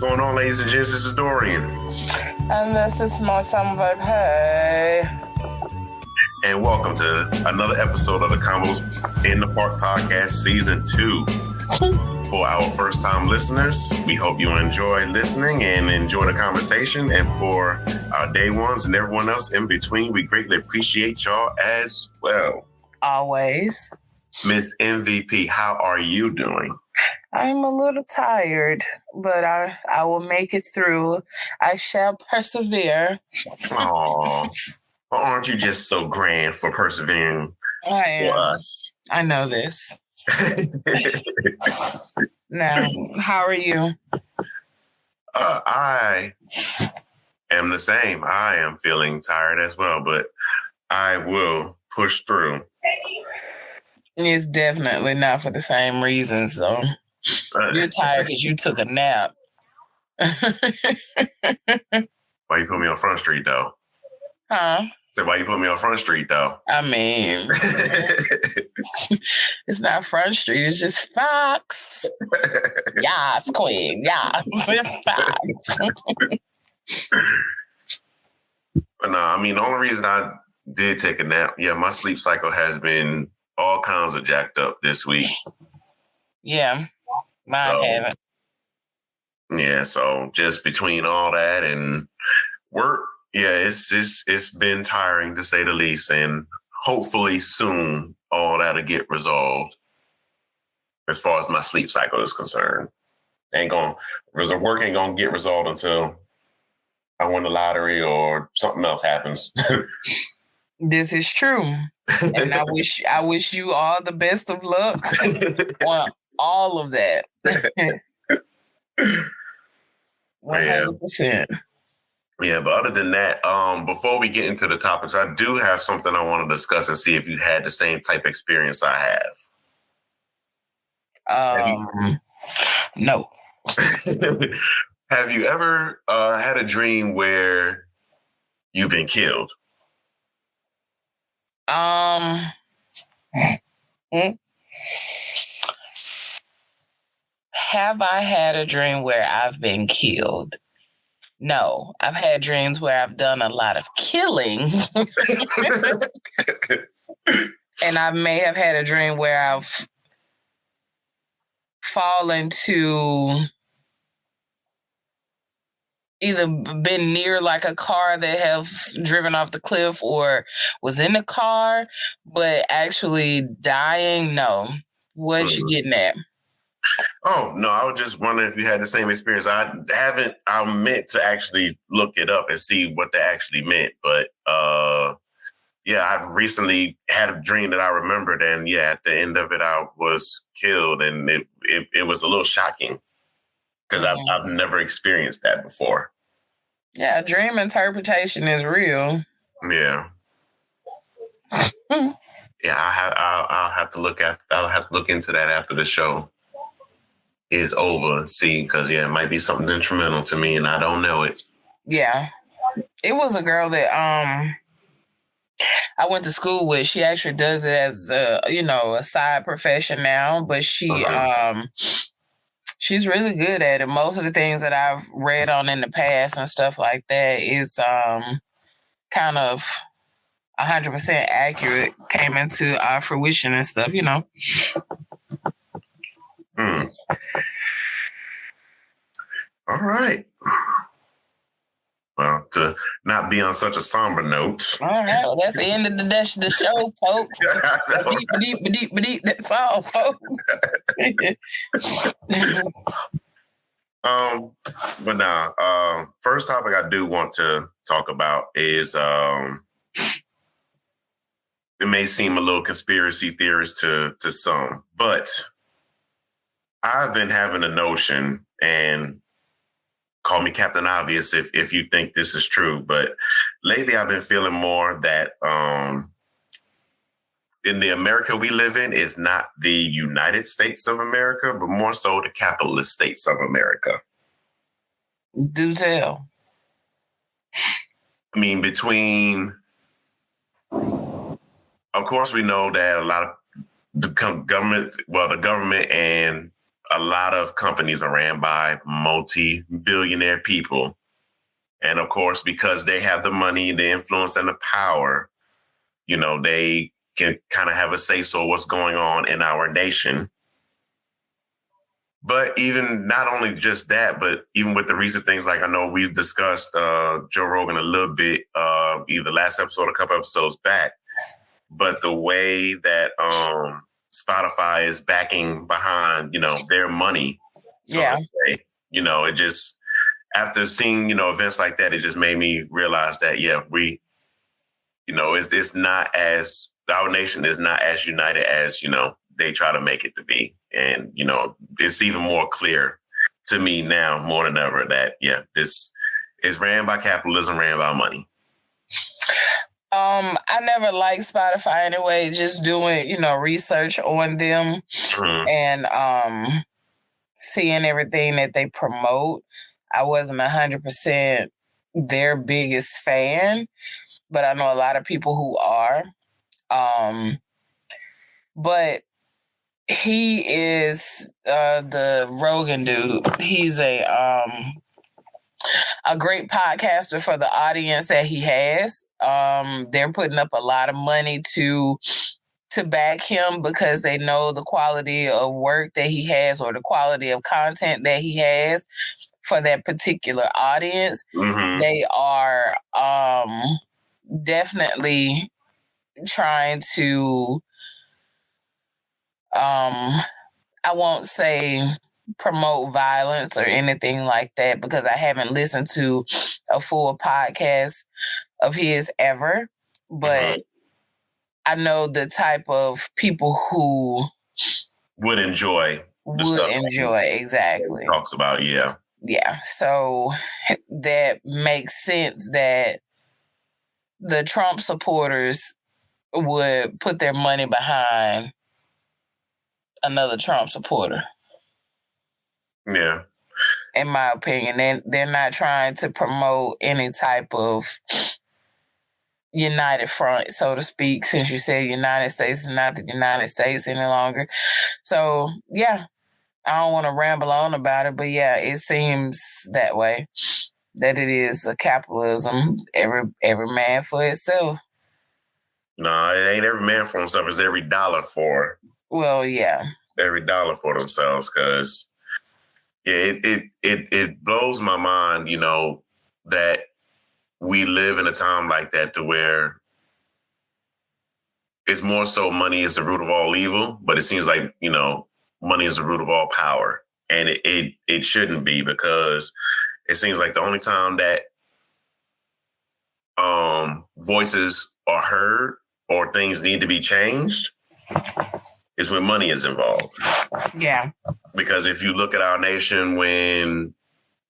going on, ladies and gents? This is Dorian. And this is my son, Vibe. Hey. And welcome to another episode of the Combos in the Park podcast, season 2. For our first-time listeners, we hope you enjoy listening and enjoy the conversation. And for our day ones and everyone else in between, we greatly appreciate y'all as well. Always. Miss MVP, how are you doing? I'm a little tired, but I will make it through. I shall persevere. Aw, aren't you just so grand for persevering I am. for us? I know this. Now, how are you? I am the same. I am feeling tired as well, but I will push through. It's definitely not for the same reasons, though. You're tired because you took a nap. Why you put me on Front Street, though? Huh? So why you put me on Front Street, though? I mean, it's not Front Street. It's just Fox. Yes, Queen. Yeah, it's Fox. But no, I mean, the only reason I did take a nap, my sleep cycle has been all kinds of jacked up this week. Yeah, mine haven't. Yeah, so just between all that and work, it's been tiring to say the least, and hopefully soon all that'll get resolved. As far as my sleep cycle is concerned, work ain't gonna get resolved until I win the lottery or something else happens. This is true, and I wish you all the best of luck on all of that. 100%. Yeah, but other than that, before we get into the topics, I do have something I want to discuss and see if you had the same type of experience I have. No. Have you ever had a dream where you've been killed? Have I had a dream where I've been killed? No, I've had dreams where I've done a lot of killing. And I may have had a dream where I've fallen to either been near like a car that have driven off the cliff or was in the car, but actually dying. No. What you getting at? Oh, no, I was just wondering if you had the same experience. I meant to actually look it up and see what that actually meant. But I've recently had a dream that I remembered. And at the end of it, I was killed. And it was a little shocking because I've never experienced that before. Yeah, dream interpretation is real. Yeah. I'll have to look into that after the show is over and see, because it might be something instrumental to me and I don't know it. Yeah. It was a girl that I went to school with. She actually does it as a side profession now, but she she's really good at it. Most of the things that I've read on in the past and stuff like that is kind of 100% accurate, came into fruition and stuff, All right. Well, to not be on such a somber note. All right, well, that's the end of the show, folks. Deep, that's all, folks. But now, first topic I do want to talk about is it may seem a little conspiracy theorist to some, but I've been having a notion, and call me Captain Obvious if you think this is true, but lately I've been feeling more that in the America we live in is not the United States of America, but more so the capitalist states of America. Do tell. I mean, of course we know that a lot of the government and a lot of companies are ran by multi-billionaire people. And of course, because they have the money, the influence, and the power, they can kind of have a say-so what's going on in our nation. But even not only just that, but even with the recent things, like I know we've discussed Joe Rogan a little bit, either last episode or a couple episodes back, but the way that Spotify is backing behind, their money. So yeah. It just, after seeing, events like that, it just made me realize that, it's not as, our nation is not as united as, they try to make it to be. And, it's even more clear to me now more than ever that, this is ran by capitalism, ran by money. I never liked Spotify anyway, just doing, research on them and seeing everything that they promote. I wasn't 100% their biggest fan, but I know a lot of people who are. But he is the Rogan dude. He's a great podcaster for the audience that he has. They're putting up a lot of money to back him because they know the quality of work that he has or the quality of content that he has for that particular audience. Mm-hmm. They are definitely trying to I won't say promote violence or anything like that because I haven't listened to a full podcast of his ever, but I know the type of people who would enjoy exactly talks about. Yeah. So that makes sense that the Trump supporters would put their money behind another Trump supporter. Yeah. In my opinion, they're not trying to promote any type of united front, so to speak, since you said United States is not the United States any longer. So, yeah, I don't want to ramble on about it, but yeah, it seems that way, that it is a capitalism, every man for itself. No, it ain't every man for himself. It's every dollar for. Well, yeah. Every dollar for themselves, because it blows my mind, that we live in a time like that to where it's more so money is the root of all evil, but it seems like, money is the root of all power. And it shouldn't be, because it seems like the only time that voices are heard or things need to be changed is when money is involved. Yeah. Because if you look at our nation when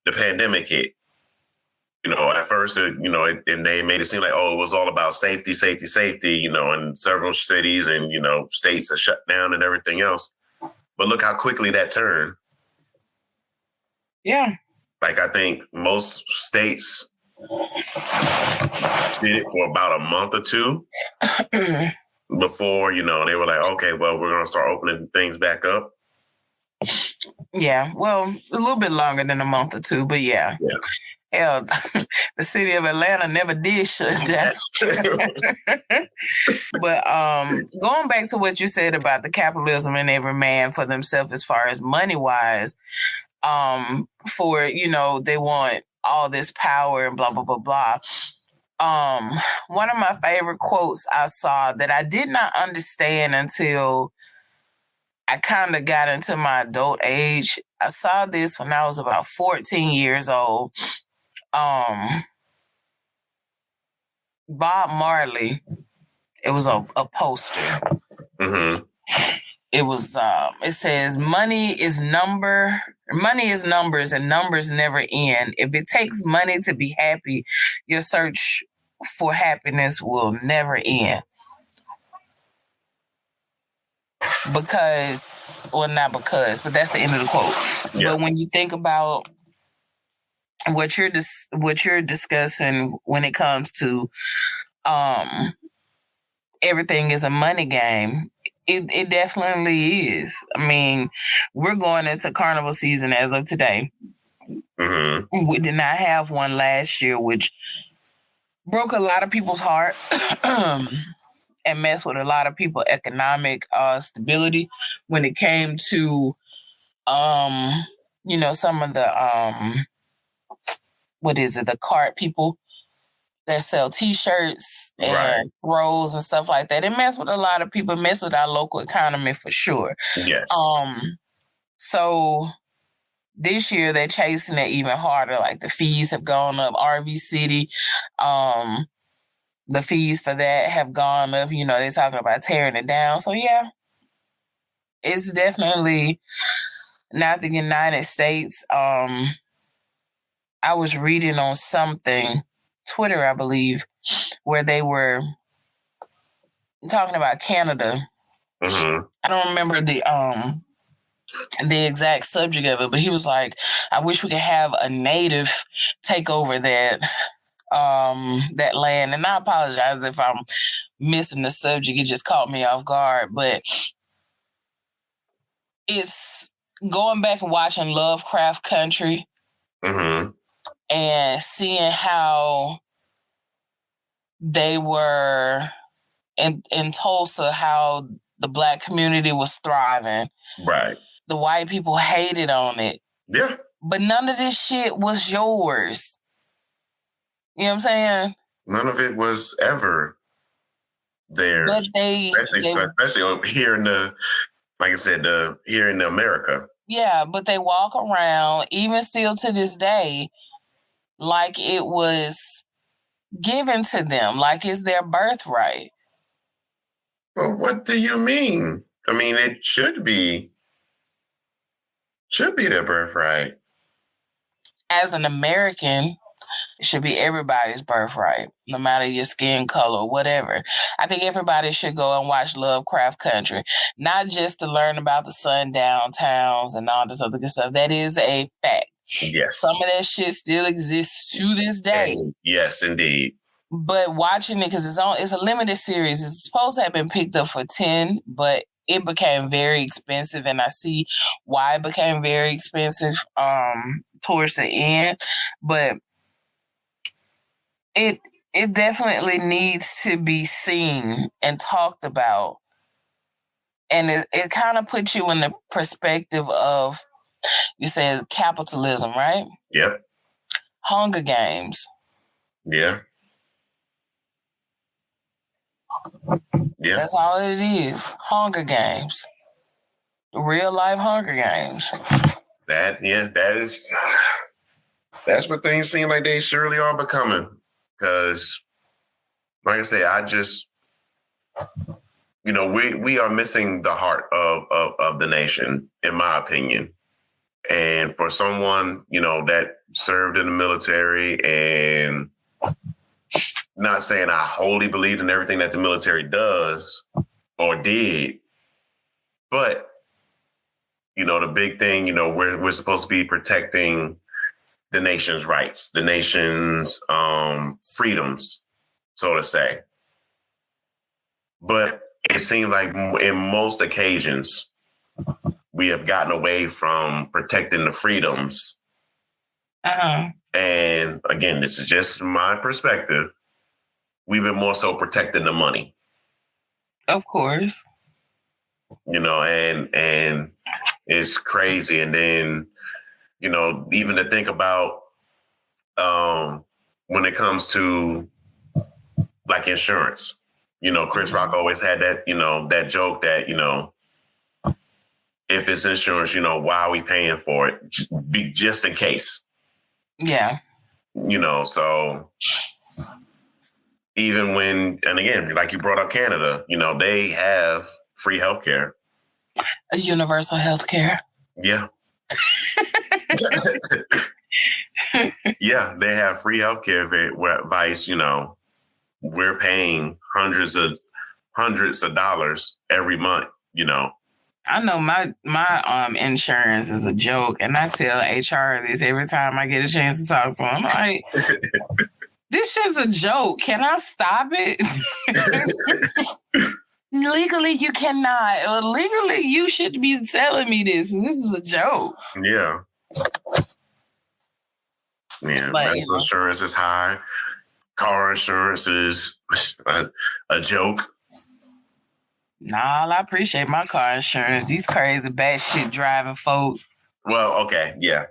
the pandemic hit, at first, and they made it seem like, it was all about safety, and several cities and, states are shut down and everything else. But look how quickly that turned. Yeah. Like, I think most states did it for about a month or two before, they were like, okay, well, we're going to start opening things back up. Yeah, well, a little bit longer than a month or two, but yeah. Hell, the city of Atlanta never did shut down. But going back to what you said about the capitalism and every man for themselves as far as money-wise, for, they want all this power and blah, blah, blah, blah. One of my favorite quotes I saw that I did not understand until I kind of got into my adult age. I saw this when I was about 14 years old. Bob Marley, it was a poster. Mm-hmm. It was, it says, money is numbers and numbers never end. If it takes money to be happy, your search for happiness will never end. Because, well, not because, but that's the end of the quote. Yeah. But when you think about what you're discussing when it comes to everything is a money game, It definitely is. I mean, we're going into carnival season as of today. Mm-hmm. We did not have one last year, which broke a lot of people's heart and messed with a lot of people's economic stability when it came to some of the the cart people that sell t-shirts and throws and stuff like that. It messed with a lot of people, messed with our local economy for sure. Yes. So this year they're chasing it even harder. Like the fees have gone up. RV City, the fees for that have gone up. They're talking about tearing it down. So yeah, it's definitely not the United States. I was reading on something, Twitter, I believe, where they were talking about Canada. Mm-hmm. I don't remember the exact subject of it, but he was like, I wish we could have a native take over that land. And I apologize if I'm missing the subject. It just caught me off guard. But it's going back and watching Lovecraft Country and seeing how they were in Tulsa, how the Black community was thriving. Right. The white people hated on it. Yeah. But none of this shit was yours. You know what I'm saying? None of it was ever theirs. But especially here in the, like I said, here in America. Yeah, but they walk around, even still to this day, like it was given to them, like it's their birthright. Well, what do you mean? I mean, it should be their birthright. As an American, it should be everybody's birthright, no matter your skin color, whatever. I think everybody should go and watch Lovecraft Country, not just to learn about the sundown towns and all this other good stuff. That is a fact. Yes. Some of that shit still exists to this day. Yes, indeed. But watching it, because it's a limited series. It's supposed to have been picked up for 10, but it became very expensive, and I see why it became very expensive towards the end. But it definitely needs to be seen and talked about. And it kind of puts you in the perspective of, you said capitalism, right? Yep. Hunger Games. Yeah. Yeah. That's all it is. Hunger Games. Real life Hunger Games. That's what things seem like they surely are becoming. Because, like I say, we are missing the heart of the nation, in my opinion. And for someone, that served in the military, and not saying I wholly believed in everything that the military does or did, but, the big thing, we're supposed to be protecting the nation's rights, the nation's freedoms, so to say. But it seems like in most occasions, we have gotten away from protecting the freedoms. And again, this is just my perspective. We've been more so protecting the money. Of course. And it's crazy. And then, even to think about when it comes to like insurance, Chris Rock always had that, that joke that, if it's insurance, why are we paying for it? Just in case. Yeah. So even when, and again, like you brought up Canada, they have free healthcare. A universal healthcare. Yeah. Yeah, they have free healthcare advice. We're paying hundreds of dollars every month. I know my insurance is a joke, and I tell HR this every time I get a chance to talk to them. I'm like, this shit's a joke. Can I stop it? Legally, you cannot. Legally, you should be selling me this. This is a joke. Yeah. Yeah. But, medical insurance is high. Car insurance is a joke. Nah, I appreciate my car insurance. These crazy batshit driving folks. Well, okay, yeah.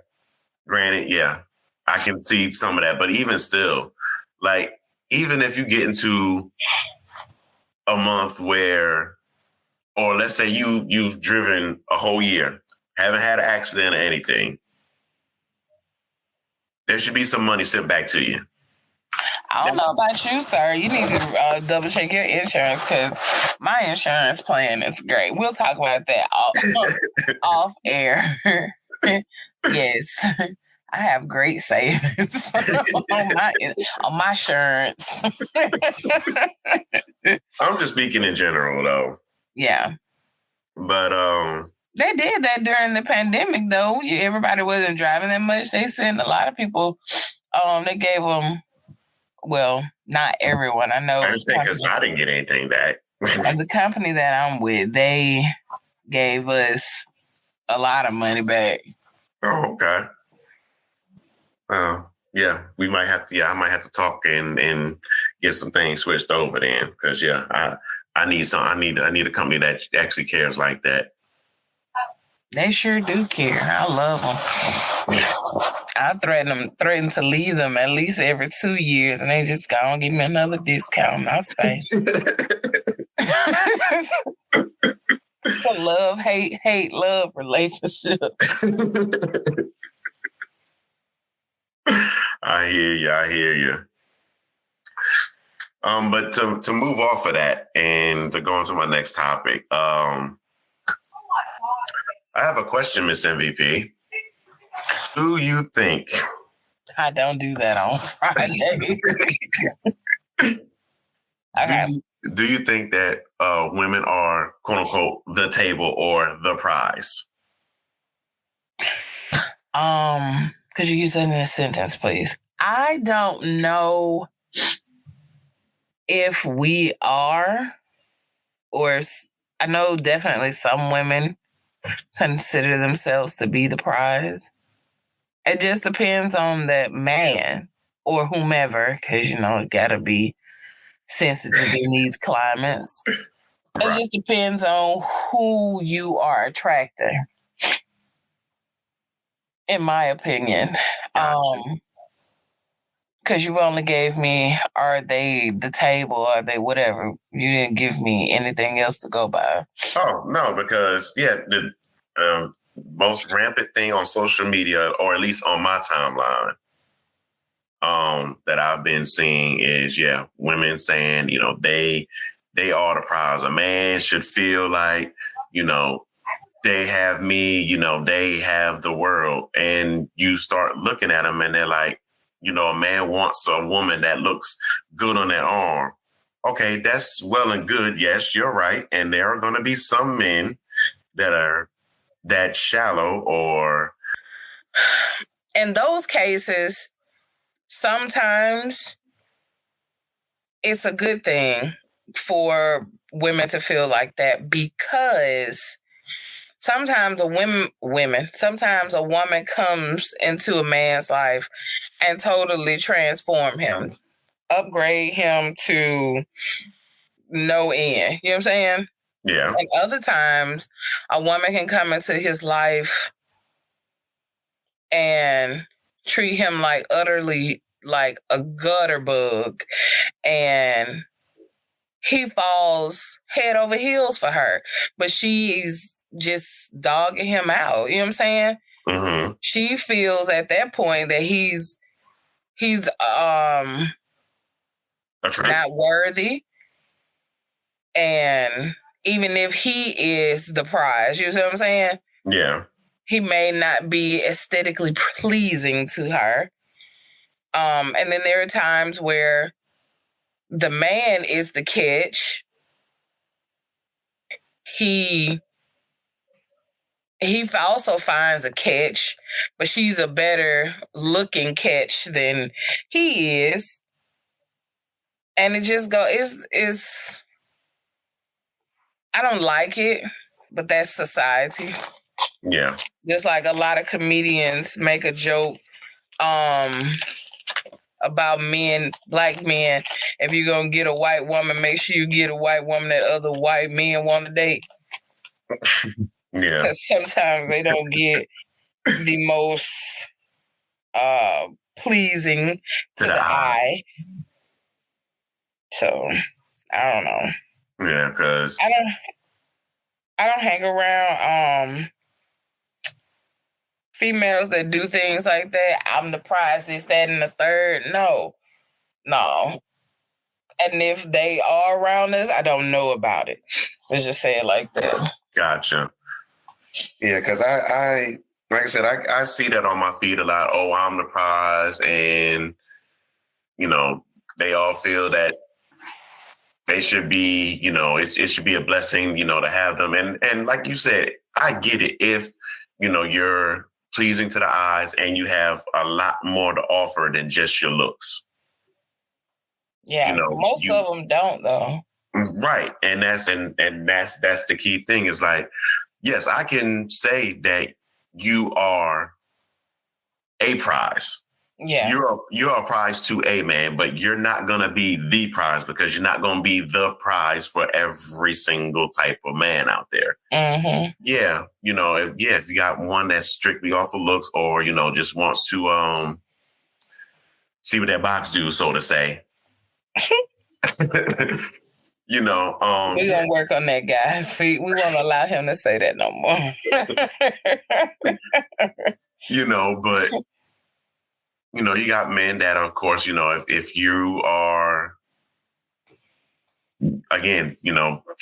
Granted, yeah, I can see some of that, but even still, like, even if you get into a month where, or let's say you've driven a whole year, haven't had an accident or anything, there should be some money sent back to you. I don't know about you, sir. You need to double check your insurance because my insurance plan is great. We'll talk about that off air. Yes, I have great savings on my insurance. I'm just speaking in general, though. Yeah. But they did that during the pandemic, though. Everybody wasn't driving that much. They sent a lot of people. They gave them. Well, not everyone. I know. Because I didn't get anything back. The company that I'm with, they gave us a lot of money back. Oh, okay. Yeah, we might have to. Yeah, I might have to talk and get some things switched over then. Because I need some. I need a company that actually cares like that. They sure do care. I love them. I threaten to leave them at least every 2 years, and they just go and give me another discount, and I'll stay. It's a love, hate, love relationship. I hear you. But to move off of that and to go into my next topic, I have a question, Miss MVP. Do you think? I don't do that on Friday. Okay. Do you think that women are, quote unquote, the table or the prize? Could you use that in a sentence, please? I don't know if we are, or I know definitely some women consider themselves to be the prize. It just depends on that man or whomever, because, it got to be sensitive in these climates. Right. It just depends on who you are attracting, in my opinion. Because you only gave me, are they the table, are they whatever? You didn't give me anything else to go by. Oh, no, because, the most rampant thing on social media, or at least on my timeline, that I've been seeing is, women saying, they are the prize. A man should feel like, they have me, they have the world. And you start looking at them and they're like, a man wants a woman that looks good on their arm. Okay, that's well and good. Yes, you're right. And there are going to be some men that are that shallow, or in those cases, sometimes it's a good thing for women to feel like that, because sometimes a woman comes into a man's life and totally transform him, upgrade him to no end. You know what I'm saying? Yeah. And other times, a woman can come into his life and treat him like utterly like a gutter bug, and he falls head over heels for her, but she's just dogging him out. You know what I'm saying? Mm-hmm. She feels at that point that he's not worthy, and even if he is the prize, you know what I'm saying? Yeah. He may not be aesthetically pleasing to her. And then there are times where the man is the catch. He also finds a catch, but she's a better looking catch than he is. And it just is I don't like it, but that's society. Yeah. Just like a lot of comedians make a joke about men, black men. If you're gonna get a white woman, make sure you get a white woman that other white men want to date. Yeah. Because sometimes they don't get the most pleasing to the eye. So I don't know. Yeah, because I don't hang around females that do things like that. I'm the prize, this, that, and the third. No. And if they are around us, I don't know about it. Let's just say it like that. Gotcha. Yeah, because I like I said, I see that on my feed a lot. Oh, I'm the prize, and they all feel that they should be, it should be a blessing, to have them. And like you said, I get it if you're pleasing to the eyes and you have a lot more to offer than just your looks. Yeah, most of them don't though. Right, and that's the key thing is like, yes, I can say that you are a prize. Yeah, you're a prize to a man, but you're not gonna be the prize because you're not gonna be the prize for every single type of man out there. Mm-hmm. Yeah, if you got one that's strictly off of looks, or just wants to see what that box do, so to say. We're gonna work on that, guys. We won't allow him to say that no more. But you got men that, of course, if you are, again,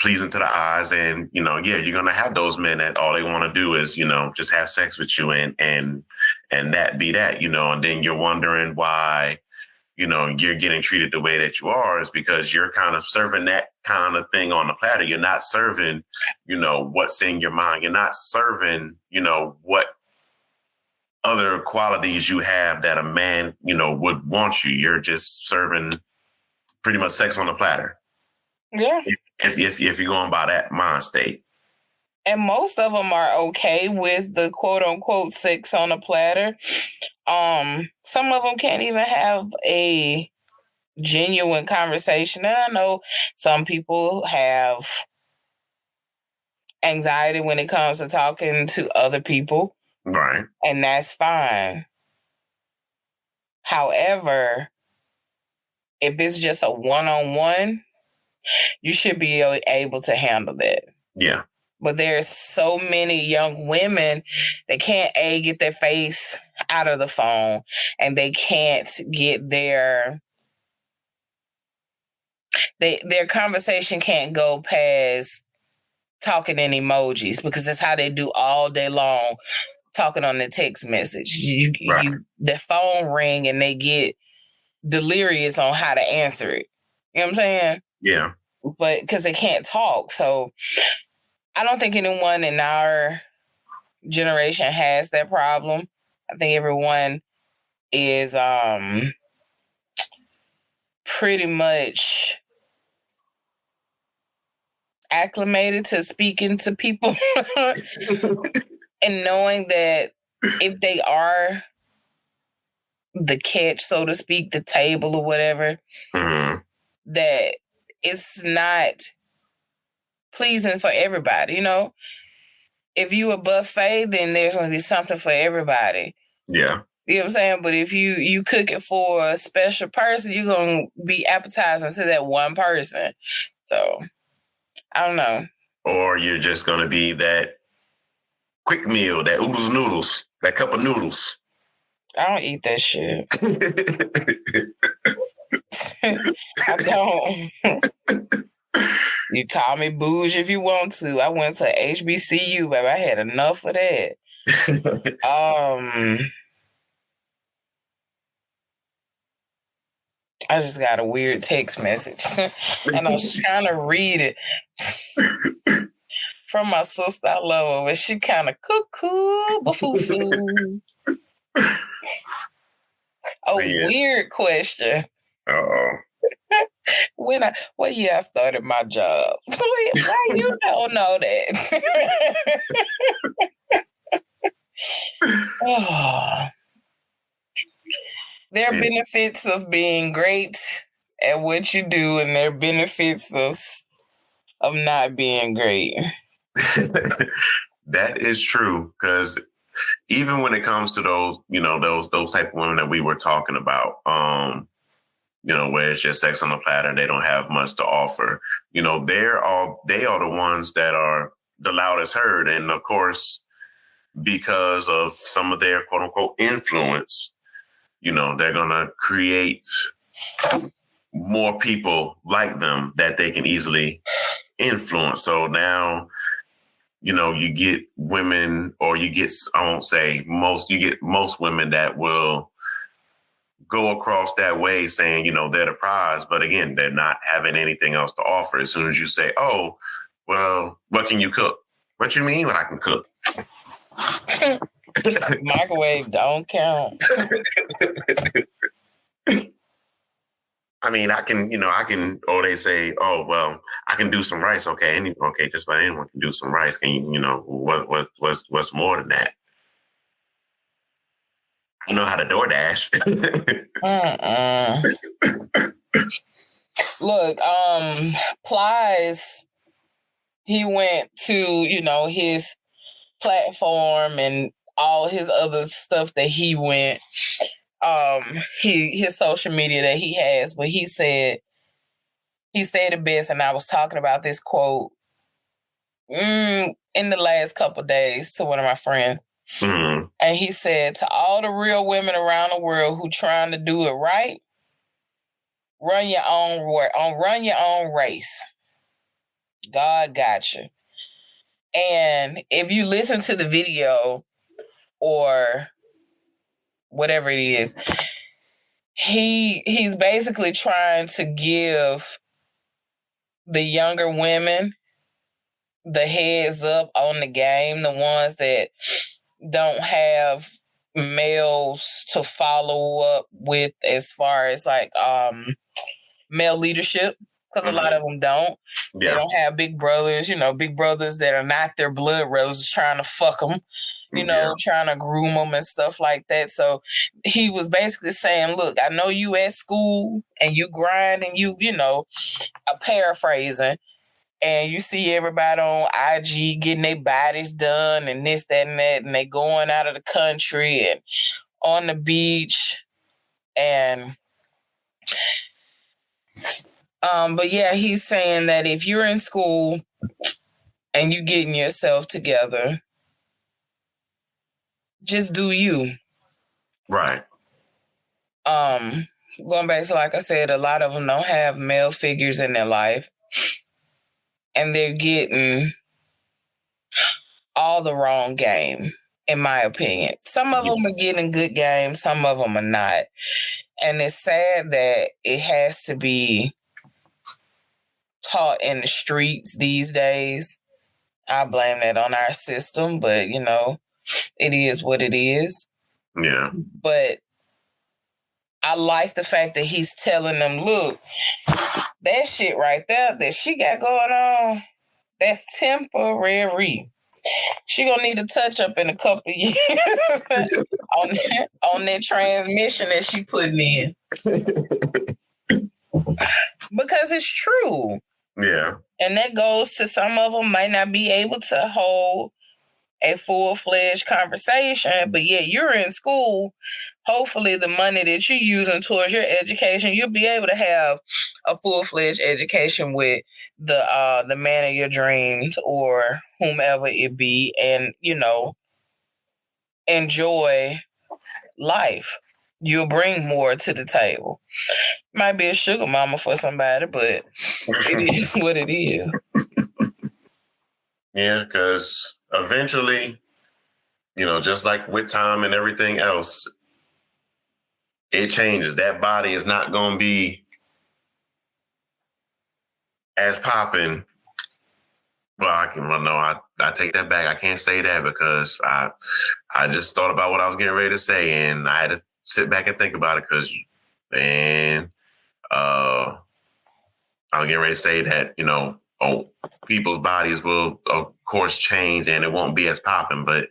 pleasing to the eyes, and you're gonna have those men that all they want to do is just have sex with you, and that be that, and then you're wondering why you're getting treated the way that you are, is because you're kind of serving that kind of thing on the platter. You're not serving, what's in your mind. You're not serving, what other qualities you have that a man, would want you. You're just serving pretty much sex on the platter. Yeah. If you're going by that mind state. And most of them are okay with the quote unquote sex on a platter. Some of them can't even have a genuine conversation. And I know some people have anxiety when it comes to talking to other people. Right. And that's fine. However, if it's just a one-on-one, you should be able to handle that. Yeah. But there's so many young women that can't get their face out of the phone, and they can't get their conversation can't go past talking in emojis, because that's how they do all day long, talking on the text message. The phone ring and they get delirious on how to answer it. You know what I'm saying? Yeah. But because they can't talk. So I don't think anyone in our generation has that problem. I think everyone is pretty much acclimated to speaking to people and knowing that if they are the catch, so to speak, the table or whatever, that it's not pleasing for everybody. If you a buffet, then there's going to be something for everybody. Yeah. You know what I'm saying? But if you cook it for a special person, you're going to be appetizing to that one person. So, I don't know. Or you're just going to be that quick meal, that oodles noodles, that cup of noodles. I don't eat that shit. I don't. You call me bougie if you want to. I went to HBCU, baby. I had enough of that. I just got a weird text message, and I was trying to read it from my sister. I love her, but she kind of cuckoo, bafoo-foo. Weird question. Uh-oh. What year I started my job? Why you don't know that? Oh. There are benefits of being great at what you do, and there are benefits of not being great. That is true, because even when it comes to those, those type of women that we were talking about, where it's just sex on the platter and they don't have much to offer, they are the ones that are the loudest heard. And of course, because of some of their quote unquote influence, they're going to create more people like them that they can easily influence. So now, you get women, or you get most women that will go across that way saying, they're the prize. But again, they're not having anything else to offer. As soon as you say, oh, well, what can you cook? What you mean what I can cook? Microwave don't count. I mean, I can, or they say, oh, well, I can do some rice. Okay. Just about anyone can do some rice. Can you, what's more than that? I know how to DoorDash. Look, Plies, he went to, his platform and all his other stuff that he went, his social media that he has, but he said it best, and I was talking about this quote in the last couple of days to one of my friends. Mm-hmm. And he said, to all the real women around the world who trying to do it right, run your own race. God got you. And if you listen to the video or whatever it is, he's basically trying to give the younger women the heads up on the game, the ones that don't have males to follow up with as far as like male leadership, because a lot of them don't. Yeah. They don't have big brothers, big brothers that are not their blood brothers trying to fuck them, trying to groom them and stuff like that. So he was basically saying, look, I know you at school and you grind and you paraphrasing, and you see everybody on IG getting their bodies done and this, that, and that, and they going out of the country and on the beach. And but yeah, he's saying that if you're in school and you getting yourself together, just do you. Right. Going back to, like I said, a lot of them don't have male figures in their life, and they're getting all the wrong game, in my opinion. Some of them are getting good games, some of them are not. And it's sad that it has to be taught in the streets these days. I blame that on our system, but it is what it is. Yeah. But I like the fact that he's telling them, look, that shit right there that she got going on, that's temporary. She gonna need a touch up in a couple of years on that transmission that she putting in. Because it's true. Yeah. And that goes to some of them might not be able to hold a full-fledged conversation, but yet you're in school. Hopefully the money that you're using towards your education, you'll be able to have a full-fledged education with the man of your dreams or whomever it be, and enjoy life. You'll bring more to the table. Might be a sugar mama for somebody, but it is what it is. Yeah, because eventually, just like with time and everything else, it changes. That body is not going to be as popping. Well, I take that back. I can't say that because I just thought about what I was getting ready to say, and I had to sit back and think about it because, man, I'm getting ready to say that, people's bodies will, of course, change and it won't be as popping. But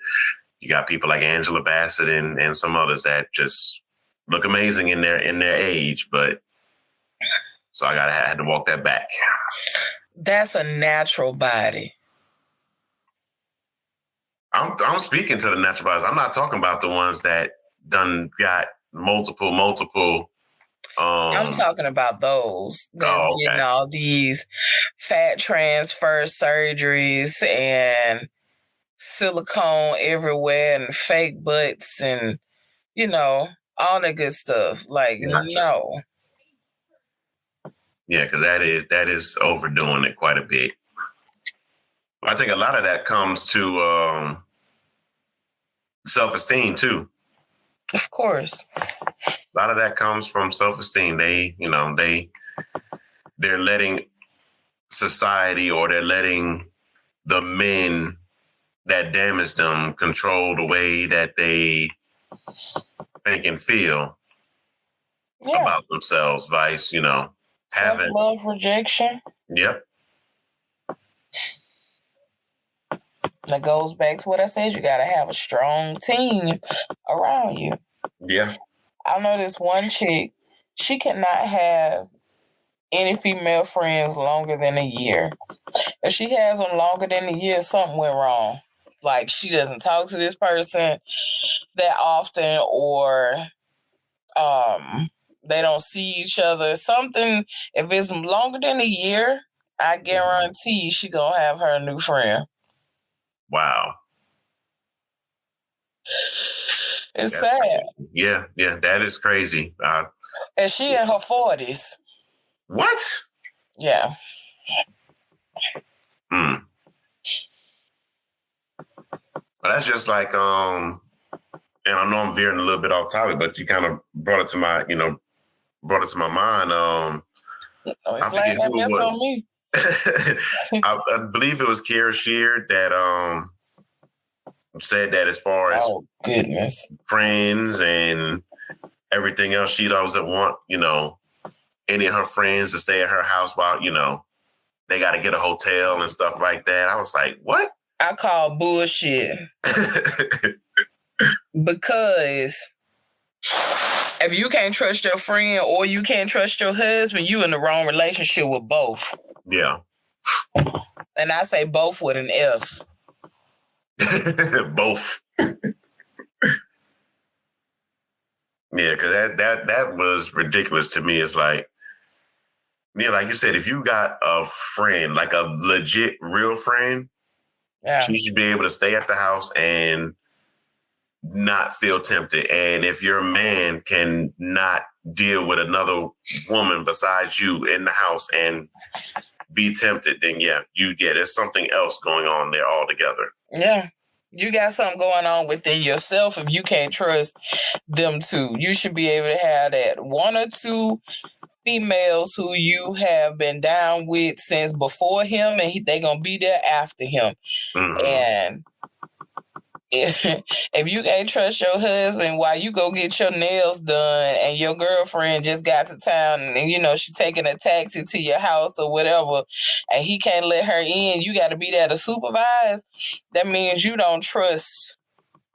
you got people like Angela Bassett and some others that just look amazing in their age. But so I had to walk that back. That's a natural body. I'm speaking to the natural bodies. I'm not talking about the ones that done got multiple. I'm talking about those that's getting all these fat transfer surgeries and silicone everywhere and fake butts and, all that good stuff. Like, no. Yeah, because that is overdoing it quite a bit. I think a lot of that comes to self-esteem too. Of course. A lot of that comes from self-esteem. They're letting society, or they're letting the men that damage them control the way that they think and feel about themselves. Vice, self-love, rejection. Yep. That goes back to what I said. You got to have a strong team around you. Yeah. I know this one chick, she cannot have any female friends longer than a year. If she has them longer than a year, something went wrong. Like, she doesn't talk to this person that often, or they don't see each other. Something, if it's longer than a year, I guarantee she gonna have her new friend. Wow. It's sad. Crazy. Yeah, that is crazy. And she in her 40s. What? Yeah. But that's just like, and I know I'm veering a little bit off topic, but you kind of brought it to my mind. I forget who it was. On me. I believe it was Kara Sheard that said that as far as friends and everything else, she doesn't want, any of her friends to stay at her house while, they got to get a hotel and stuff like that. I was like, what? I call bullshit. Because if you can't trust your friend or you can't trust your husband, you in the wrong relationship with both. Yeah. And I say both with an F. Both. Yeah, because that was ridiculous to me. It's like, like you said, if you got a friend, like a legit real friend, she should be able to stay at the house and not feel tempted. And if your man can not deal with another woman besides you in the house and be tempted, then there's something else going on there altogether. Yeah. You got something going on within yourself if you can't trust them two. You should be able to have that one or two females who you have been down with since before him, and they gonna be there after him. Mm-hmm. And if you can't trust your husband while you go get your nails done, and your girlfriend just got to town, and she's taking a taxi to your house or whatever, and he can't let her in, you got to be there to supervise. That means you don't trust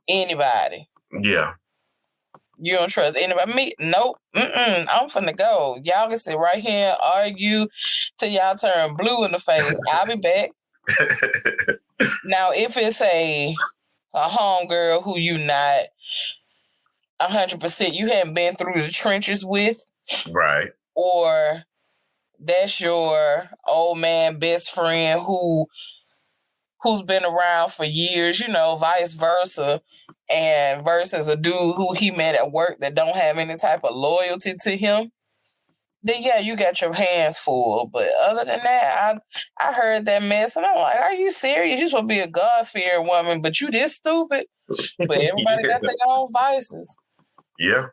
anybody. Yeah. You don't trust anybody. Me? Nope. I'm finna go. Y'all can sit right here and argue till y'all turn blue in the face. I'll be back. Now, if it's a homegirl who you not 100%, you haven't been through the trenches with, right? Or that's your old man best friend who's been around for years, vice versa. And versus a dude who he met at work that don't have any type of loyalty to him, then you got your hands full. But other than that, I heard that mess and I'm like, are you serious? You're supposed to be a God-fearing woman, but you this stupid? But everybody got their own vices. Yeah.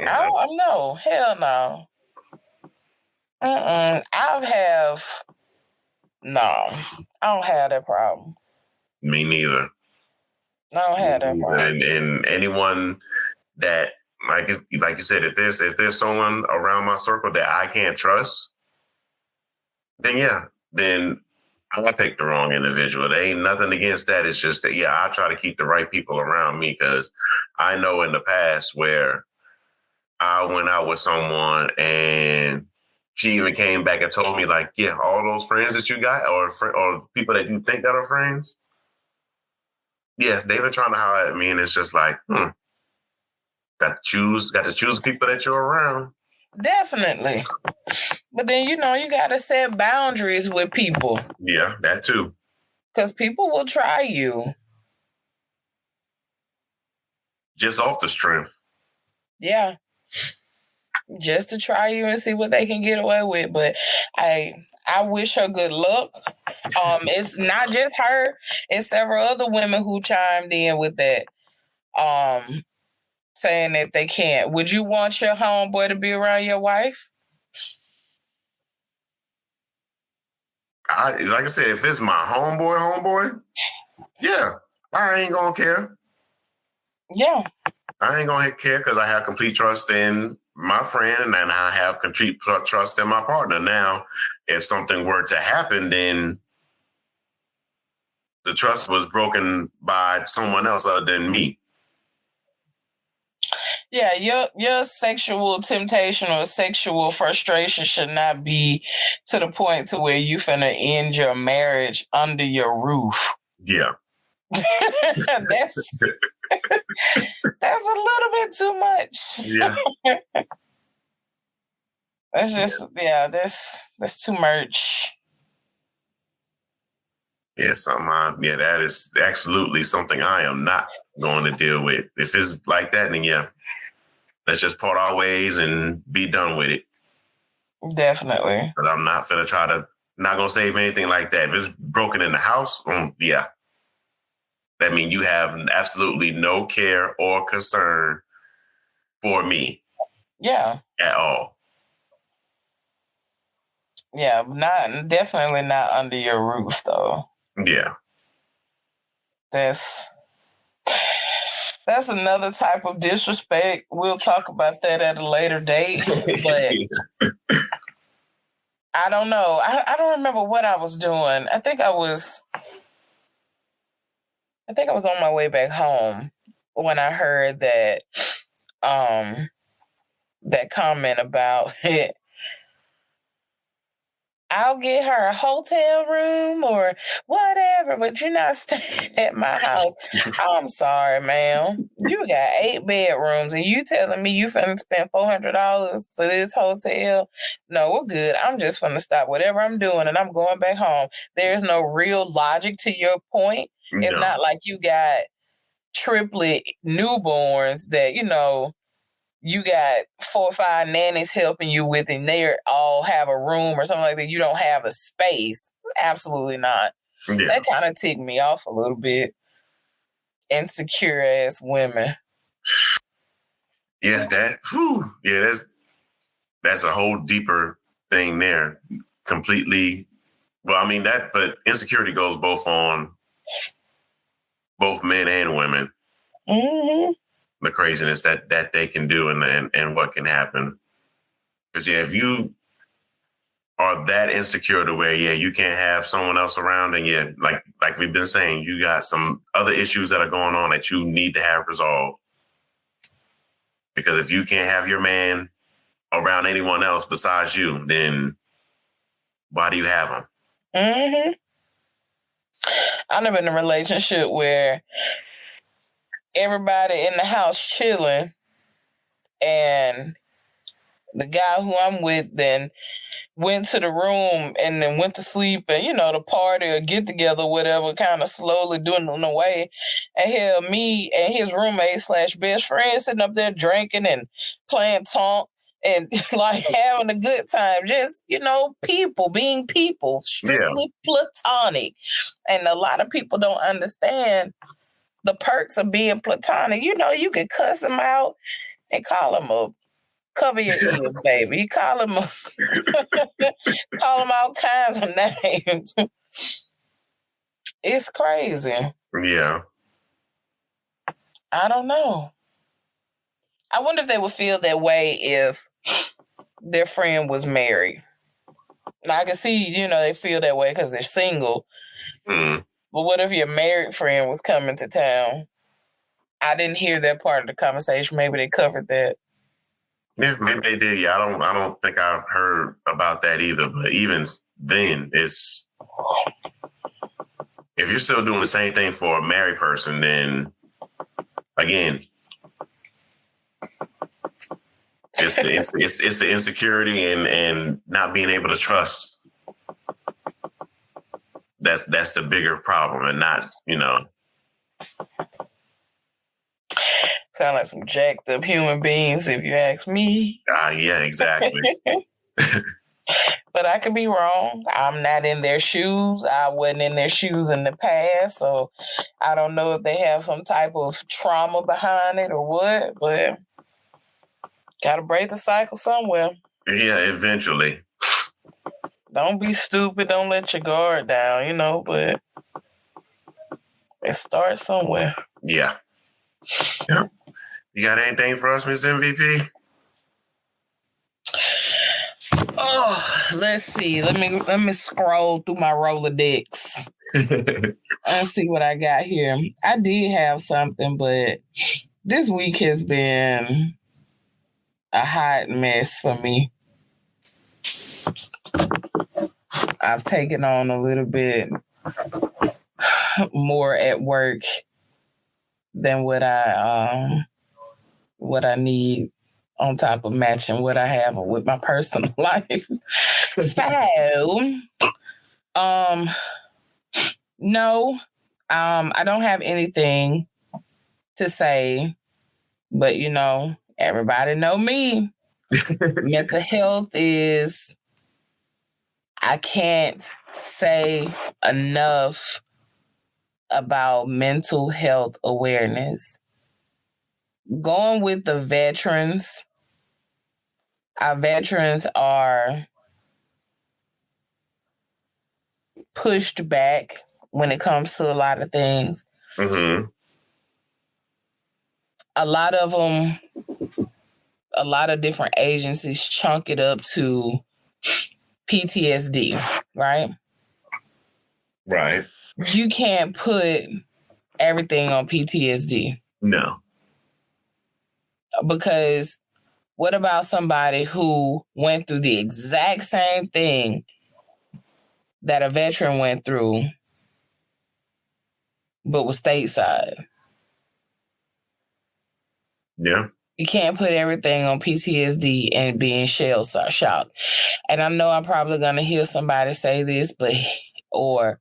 I don't know. Hell no. I don't have that problem. Me neither. I don't have that problem. And anyone that like you said, if there's someone around my circle that I can't trust, then I picked the wrong individual. There ain't nothing against that. It's just that, I try to keep the right people around me because I know in the past where I went out with someone and she even came back and told me, like, all those friends that you got or people that you think that are friends, they've been trying to holler at me. And it's just like, got to choose people that you're around. Definitely. But then, you got to set boundaries with people. Yeah, that too. Because people will try you. Just off the strength. Yeah. Just to try you and see what they can get away with. But I wish her good luck. It's not just her. It's several other women who chimed in with that. Saying that they can't. Would you want your homeboy to be around your wife? Like I said, if it's my homeboy, I ain't gonna care. Yeah. I ain't gonna care because I have complete trust in my friend and I have complete trust in my partner. Now, if something were to happen, then the trust was broken by someone else other than me. Yeah, your sexual temptation or sexual frustration should not be to the point to where you finna end your marriage under your roof. Yeah. That's a little bit too much. Yeah. That's just that's too much. Yeah, that is absolutely something I am not going to deal with. If it's like that, then let's just part our ways and be done with it. Definitely. But I'm not not gonna save anything like that. If it's broken in the house, that means you have absolutely no care or concern for me. Yeah. At all. Yeah, definitely not under your roof though. Yeah. That's another type of disrespect. We'll talk about that at a later date. But I don't know. I don't remember what I was doing. I think I was on my way back home when I heard that that comment about it. I'll get her a hotel room or whatever, but you're not staying at my house. I'm sorry, ma'am. You got 8 bedrooms and you telling me you finna spend $400 for this hotel? No, we're good. I'm just finna stop whatever I'm doing and I'm going back home. There's no real logic to your point. No. It's not like you got triplet newborns that, you got 4 or 5 nannies helping you with, and they all have a room or something like that. You don't have a space. Absolutely not. Yeah. That kind of ticked me off a little bit. Insecure ass women. Yeah, that's a whole deeper thing there. Completely. Well, I mean but insecurity goes both on both men and women. Mm-hmm. The craziness that they can do and what can happen. Because if you are that insecure to where you can't have someone else around and like we've been saying, you got some other issues that are going on that you need to have resolved. Because if you can't have your man around anyone else besides you, then why do you have him? Mm-hmm. I've been in a relationship where everybody in the house chilling and the guy who I'm with then went to the room and then went to sleep and, the party or get together, whatever, kind of slowly doing on the way. And hell, me and his roommate / best friend sitting up there drinking and playing Tonk and like having a good time. Just, people being people, strictly platonic. And a lot of people don't understand the perks of being platonic. You can cuss him out and call him cover your ears, baby. You call him all kinds of names. It's crazy. Yeah. I don't know. I wonder if they would feel that way if their friend was married. Now, I can see, they feel that way because they're single. Mm. But what if your married friend was coming to town? I didn't hear that part of the conversation. Maybe they covered that. Yeah, maybe they did. Yeah, I don't think I've heard about that either. But even then, it's if you're still doing the same thing for a married person, then again, it's the insecurity and not being able to trust. That's the bigger problem, and not. Sound like some jacked up human beings, if you ask me. Yeah, exactly. But I could be wrong. I'm not in their shoes. I wasn't in their shoes in the past, so I don't know if they have some type of trauma behind it or what, but gotta break the cycle somewhere. Yeah, eventually. Don't be stupid. Don't let your guard down, but it starts somewhere. Yeah. Yeah. You got anything for us, Miss MVP? Oh, let's see. Let me scroll through my Rolodex and see what I got here. I did have something, but this week has been a hot mess for me. I've taken on a little bit more at work than what I need, on top of matching what I have with my personal life. So, no, I don't have anything to say, but everybody know me. Mental health is, I can't say enough about mental health awareness. Going with the veterans, our veterans are pushed back when it comes to a lot of things. Mm-hmm. A lot of them, a lot of different agencies chunk it up to PTSD, right? Right. You can't put everything on PTSD. No. Because what about somebody who went through the exact same thing that a veteran went through, but was stateside? Yeah. You can't put everything on PTSD and being shell shocked. And I know I'm probably going to hear somebody say this, or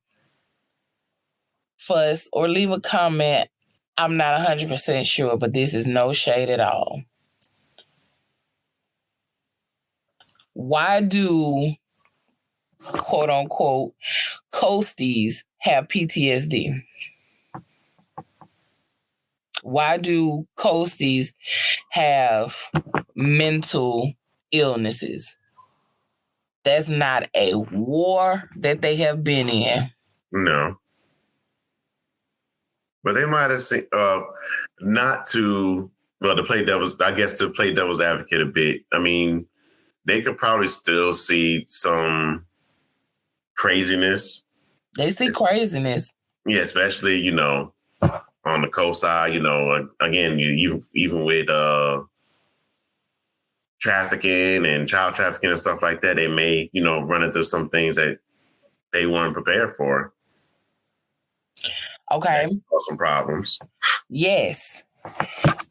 fuss or leave a comment. I'm not 100% sure, but this is no shade at all. Why do, quote unquote, coasties have PTSD? Why do coasties have mental illnesses? That's not a war that they have been in. No. But they might have seen, to play devil's advocate a bit. I mean, they could probably still see some craziness. They see craziness. Yeah, especially, on the coast side, again, even with trafficking and child trafficking and stuff like that, they may, run into some things that they weren't prepared for. Okay. Some problems. Yes.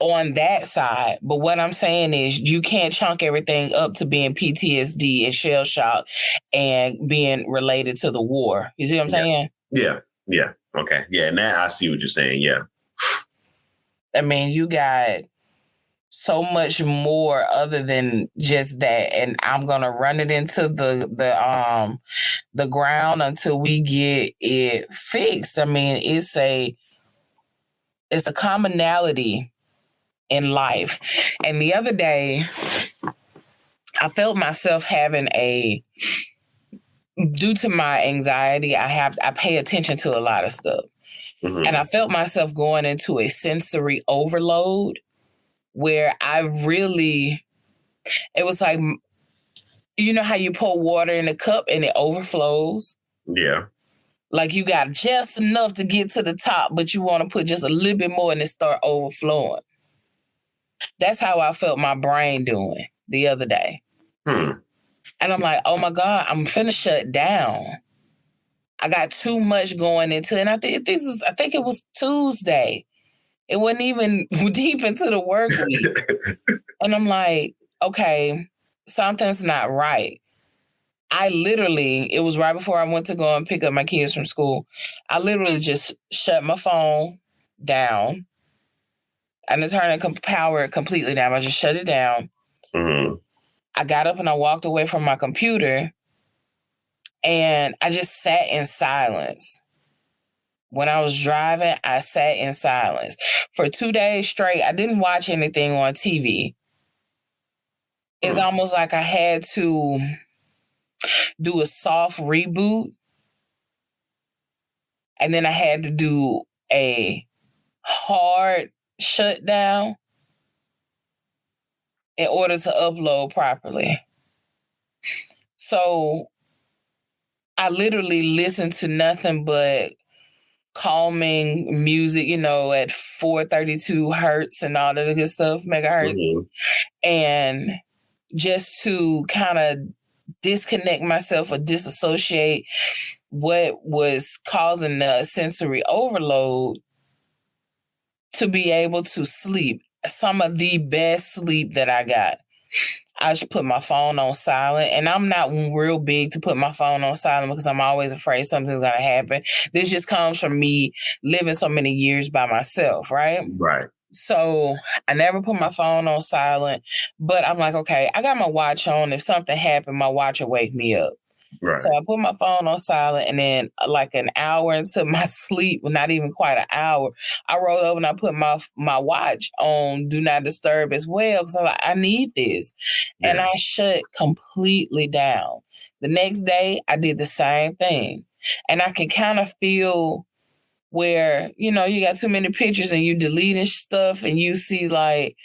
On that side. But what I'm saying is you can't chunk everything up to being PTSD and shell shock and being related to the war. You see what I'm saying? Yeah. Yeah. Okay. Yeah. Now I see what you're saying. Yeah. I mean, you got so much more other than just that, and I'm gonna run it into the ground until we get it fixed. I mean, it's a commonality in life. And the other day, I felt myself having due to my anxiety, I pay attention to a lot of stuff. Mm-hmm. And I felt myself going into a sensory overload. where it was like, you know how you pour water in a cup and it overflows? Yeah. Like you got just enough to get to the top, but you want to put just a little bit more and it start overflowing. That's how I felt my brain doing the other day. And I'm like, oh my God, I'm finna shut down. I got too much going into it. And I think it was Tuesday. It wasn't even deep into the work week. And I'm like, okay, something's not right. It was right before I went to go and pick up my kids from school. I literally just shut my phone down. I didn't turn the power completely down. I just shut it down. I got up and I walked away from my computer and I just sat in silence. When I was driving, I sat in silence. For 2 days straight, I didn't watch anything on TV. It's almost like I had to do a soft reboot. And then I had to do a hard shutdown in order to upload properly. So I literally listened to nothing but calming music, at 432 hertz and all that good stuff, megahertz. And just to kind of disconnect myself or disassociate what was causing the sensory overload to be able to sleep. Some of the best sleep that I got. I just put my phone on silent, and I'm not real big to put my phone on silent because I'm always afraid something's going to happen. This just comes from me living so many years by myself, right? Right. So I never put my phone on silent, but I'm like, okay, I got my watch on. If something happened, my watch will wake me up. Right. So I put my phone on silent, and then like an hour into my sleep, well, not even quite an hour, I rolled over and I put my watch on Do Not Disturb as well because I'm like, I need this. Yeah. And I shut completely down. The next day, I did the same thing. And I can kind of feel where, you got too many pictures and you deleting stuff and you see like,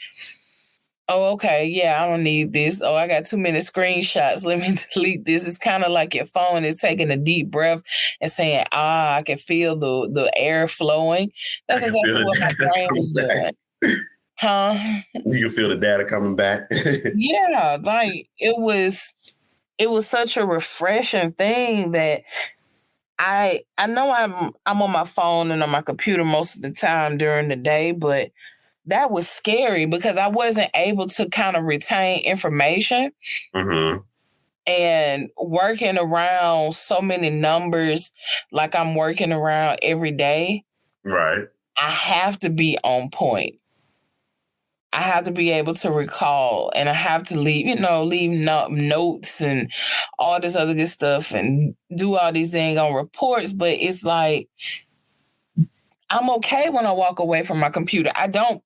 oh, okay, yeah, I don't need this. Oh, I got too many screenshots. Let me delete this. It's kind of like your phone is taking a deep breath and saying, I can feel the air flowing. That's exactly what my brain was doing. Huh? You can feel the data coming back. Yeah, like it was such a refreshing thing that I know I'm on my phone and on my computer most of the time during the day, but that was scary because I wasn't able to kind of retain information. And working around so many numbers like I'm working around every day. Right. I have to be on point. I have to be able to recall, and I have to leave notes and all this other good stuff and do all these things on reports. But it's like, I'm okay when I walk away from my computer. I don't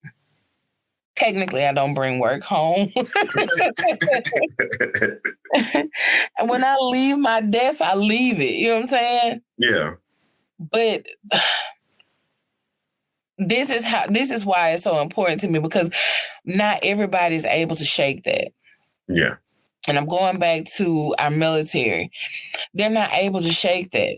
bring work home. And when I leave my desk, I leave it. You know what I'm saying? Yeah. But this is why it's so important to me, because not everybody's able to shake that. Yeah. And I'm going back to our military. They're not able to shake that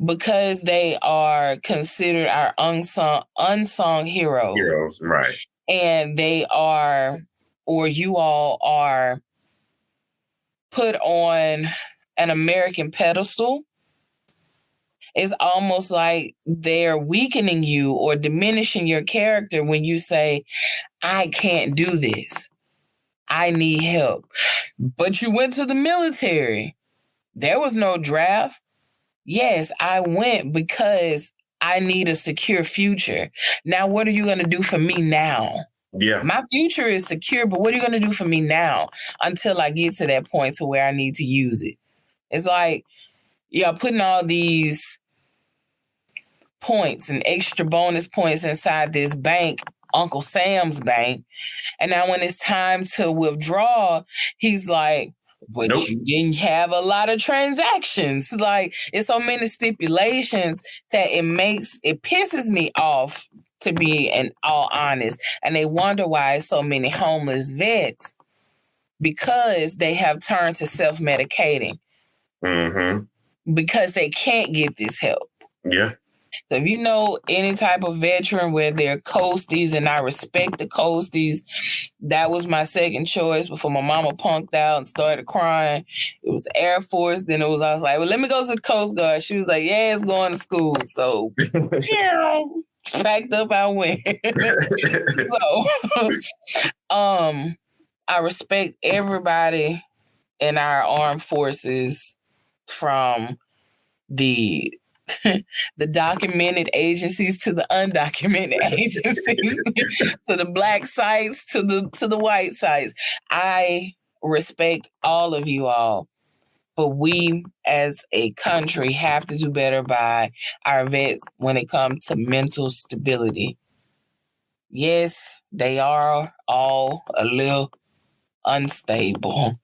because they are considered our unsung heroes. Heroes, right. And they are, or you all are, put on an American pedestal. It's almost like they're weakening you or diminishing your character when you say, I can't do this. I need help. But you went to the military. There was no draft. Yes, I went because I need a secure future. Now, what are you going to do for me now? Yeah. My future is secure, but what are you going to do for me now until I get to that point to where I need to use it? It's like, putting all these points and extra bonus points inside this bank, Uncle Sam's bank. And now when it's time to withdraw, he's like, but nope. You didn't have a lot of transactions. Like, it's so many stipulations that it pisses me off, to be in all honest. And they wonder why so many homeless vets, because they have turned to self-medicating because they can't get this help. Yeah. So if you know any type of veteran where they're coasties, and I respect the coasties, that was my second choice before my mama punked out and started crying. It was Air Force. Then I was like, well, let me go to the Coast Guard. She was like, yeah, it's going to school. So packed up, I went. So I respect everybody in our armed forces, from the documented agencies to the undocumented agencies, to the black sites, to the white sites. I respect all of you all, but we as a country have to do better by our vets when it comes to mental stability. Yes, they are all a little unstable,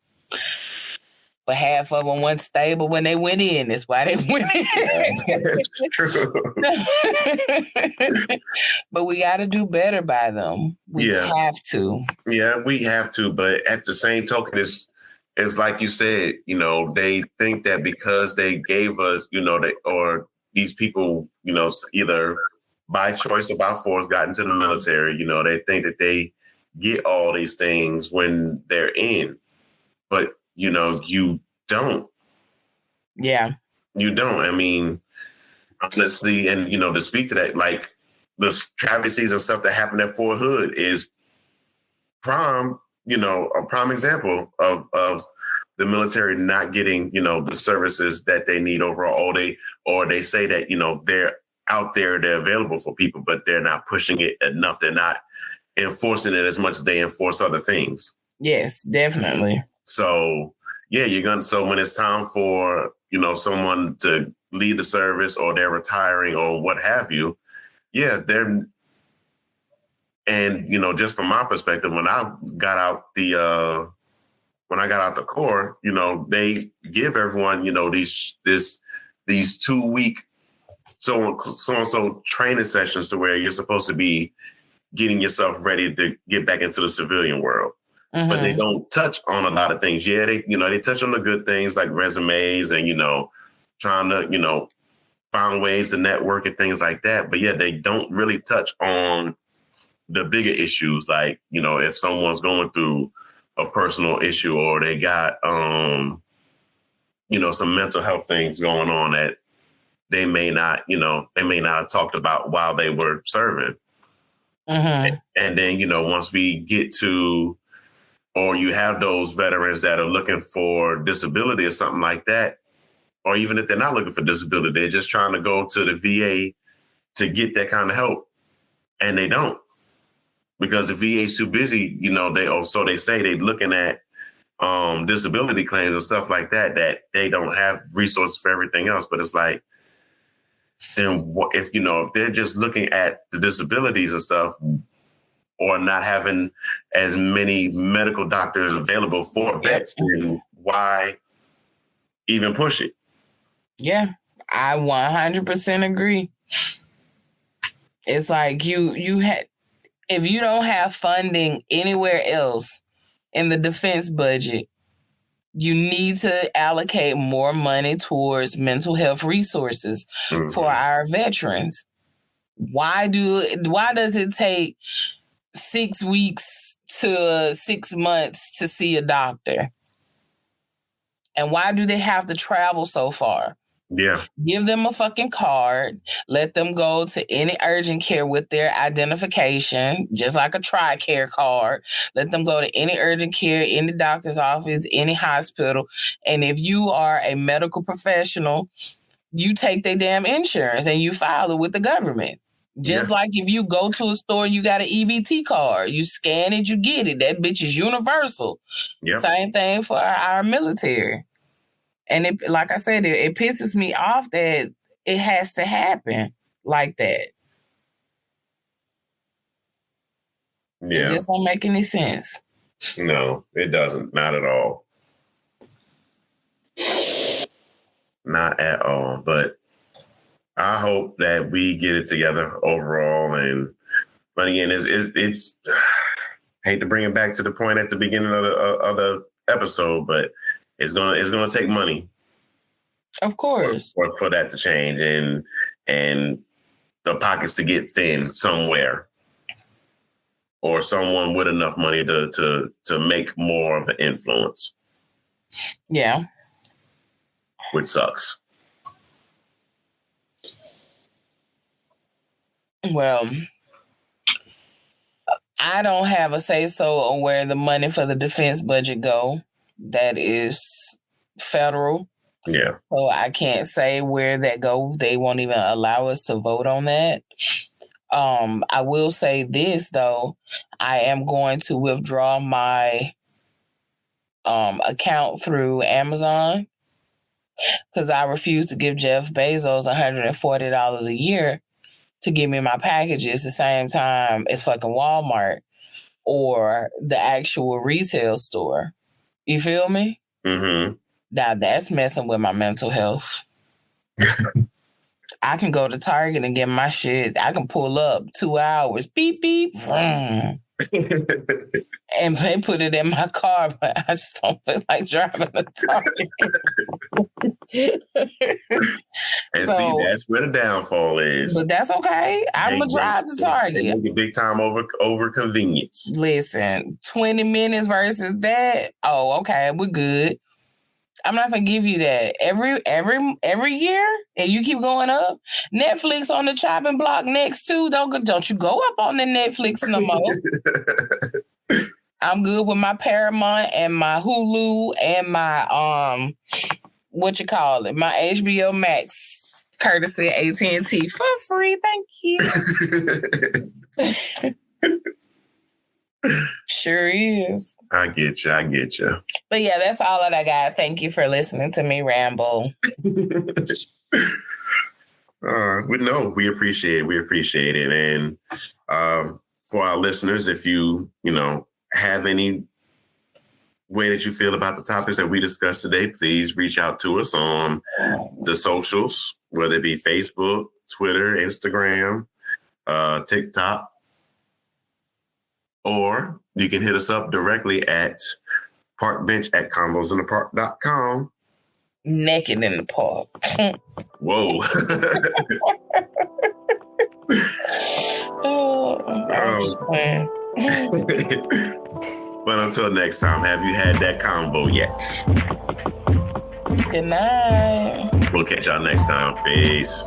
but half of them weren't stable when they went in. That's why they went in. It's true. But we got to do better by them. We have to. Yeah, we have to. But at the same token, it's like you said, they think that because they gave us, or these people, either by choice or by force got into the military, they think that they get all these things when they're in. But you don't. Yeah. You don't. I mean, honestly, and, to speak to that, like the travesties and stuff that happened at Fort Hood is a prime example of the military not getting, the services that they need overall. Or they say that, they're out there, they're available for people, but they're not pushing it enough. They're not enforcing it as much as they enforce other things. Yes, definitely. So, yeah, so when it's time for, someone to lead the service, or they're retiring or what have you, and, just from my perspective, when I got out the Corps, they give everyone, these 2-week so training sessions to where you're supposed to be getting yourself ready to get back into the civilian world. But they don't touch on a lot of things. Yeah, they touch on the good things like resumes and, trying to, find ways to network and things like that. But yeah, they don't really touch on the bigger issues. Like, if someone's going through a personal issue, or they got, some mental health things going on that they may not have talked about while they were serving. And then, once we get to, or you have those veterans that are looking for disability or something like that, or even if they're not looking for disability, they're just trying to go to the VA to get that kind of help. And they don't, because the VA is too busy. They say they're looking at disability claims and stuff like that, that they don't have resources for everything else. But it's like, then if they're just looking at the disabilities and stuff, or not having as many medical doctors available for vets, then why even push it? Yeah, I 100% agree. It's like you had, if you don't have funding anywhere else in the defense budget, you need to allocate more money towards mental health resources for our veterans. Why does it take 6 weeks to 6 months to see a doctor? And why do they have to travel so far? Yeah. Give them a fucking card. Let them go to any urgent care with their identification, just like a TRICARE card. Let them go to any urgent care, any doctor's office, any hospital. And if you are a medical professional, you take their damn insurance and you file it with the government. Just like if you go to a store and you got an EBT card, you scan it, you get it. That bitch is universal. Yep. Same thing for our military. And it, like I said, it pisses me off that it has to happen like that. Yeah. It just don't make any sense. No, it doesn't. Not at all. Not at all. But I hope that we get it together overall, and But again, it's hate to bring it back to the point at the beginning of the episode, but it's gonna take money, of course, for that to change and the pockets to get thin somewhere, or someone with enough money to make more of an influence. Yeah, which sucks. Well, I don't have a say-so on where the money for the defense budget go. That is federal. Yeah. So I can't say where that go. They won't even allow us to vote on that. I will say this, though. I am going to withdraw my account through Amazon because I refuse to give Jeff Bezos $140 a year to give me my packages the same time as fucking Walmart or the actual retail store. You feel me? Mm-hmm. Now that's messing with my mental health. I can go to Target and get my shit. I can pull up 2 hours, beep, beep, and put it in my car, but I just don't feel like driving to Target. And so, see, that's where the downfall is. But that's okay. I'm going to drive to Target. Big time over convenience. Listen, 20 minutes versus that. Oh, okay, we're good. I'm not gonna give you that every year, and you keep going up. Netflix on the chopping block next too. Don't you go up on the Netflix no more. I'm good with my Paramount and my Hulu and my my HBO Max, courtesy AT&T for free. Thank you. Sure is. I get you. But yeah, that's all that I got. Thank you for listening to me ramble. We appreciate it. And for our listeners, if you have any way that you feel about the topics that we discussed today, please reach out to us on the socials, whether it be Facebook, Twitter, Instagram, TikTok, or you can hit us up directly at parkbench@convosinthepark.com. Naked in the park. Whoa. I'm just playing. But until next time, have you had that convo yet? Good night. We'll catch y'all next time. Peace.